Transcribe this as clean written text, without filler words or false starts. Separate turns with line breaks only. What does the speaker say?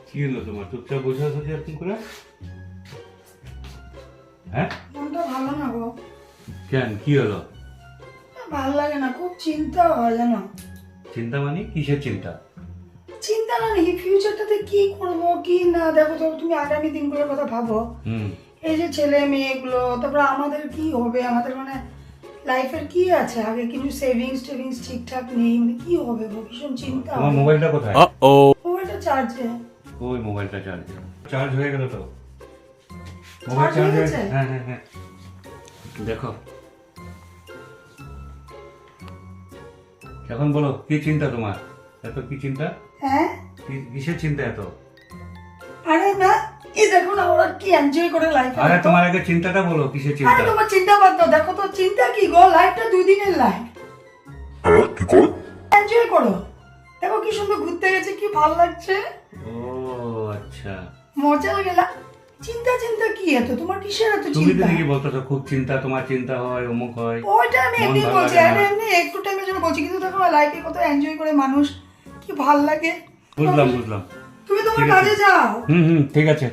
কি হলো তোমার? চুপচাপ বসে আছো যে এরকম করে? হ্যাঁ,
মনটা ভালো না গো।
কেন, কি হলো?
ভালো লাগে না, খুব চিন্তা হয় জানো।
চিন্তা মানে কিসের চিন্তা?
চিন্তা না নাকি ফিউচারটাতে কি করব কি না। দেখো তো তুমি আগামী দিনগুলোর কথা ভাবো।
হুম।
এই যে ছেলে মেয়েগুলো, তারপরে আমাদের কি হবে, আমাদের মানে লাইফের কি আছে, আগে কিছু সেভিংস টেভিংস ঠিকঠাক নেই, মানে কি হবে গো, ভীষণ চিন্তা
তোমার
হয়।
মোবাইলটা কোথায়?
মোবাইলটা চার্জে।
ওই মোবাইলটা চার্জ হয়ে গেল তো? মোবাইল
চার্জ হয়ে
চার্জ
গেছে?
হ্যাঁ হ্যাঁ হ্যাঁ, দেখো। এখন বলো কি চিন্তা তোমার? এত কি চিন্তা?
হ্যাঁ
কিসের চিন্তা এত?
আরে না, এই দেখো না ওরা কি এনজয় করে লাইফ।
আরে তোমার আগে চিন্তাটা বলো, কিসের
আরে
চিন্তা?
তোমার চিন্তা বাদ দাও, দেখো তো চিন্তা কি গো, লাইফটা 2 দিনের লাইফ, এনজয় করো। দেখো কি সুন্দর ঘুরতে গেছে, কি ভালো লাগছে,
ও আচ্ছা,
মজা গেল। চিন্তা চিন্তা কি এত, তোমার কিসের এত
তুমি তো
চিন্তা?
দেখি বলতেছো খুব চিন্তা, তোমার চিন্তা হয়, অমুক হয়।
ওইটা আমি
মন
এমনি
ভালো
বলছি,
লাগে
আরে
না।
এমনি একটু টাইমের জন্য বলছি, কিন্তু দেখো লাইফে কত এনজয় করে মানুষ, কি ভাল লাগে।
বুঝলাম বুঝলাম।
তুমি তোমার
ঠিক আছে।
কাজে যাও।
হুম হুম, ঠিক আছে।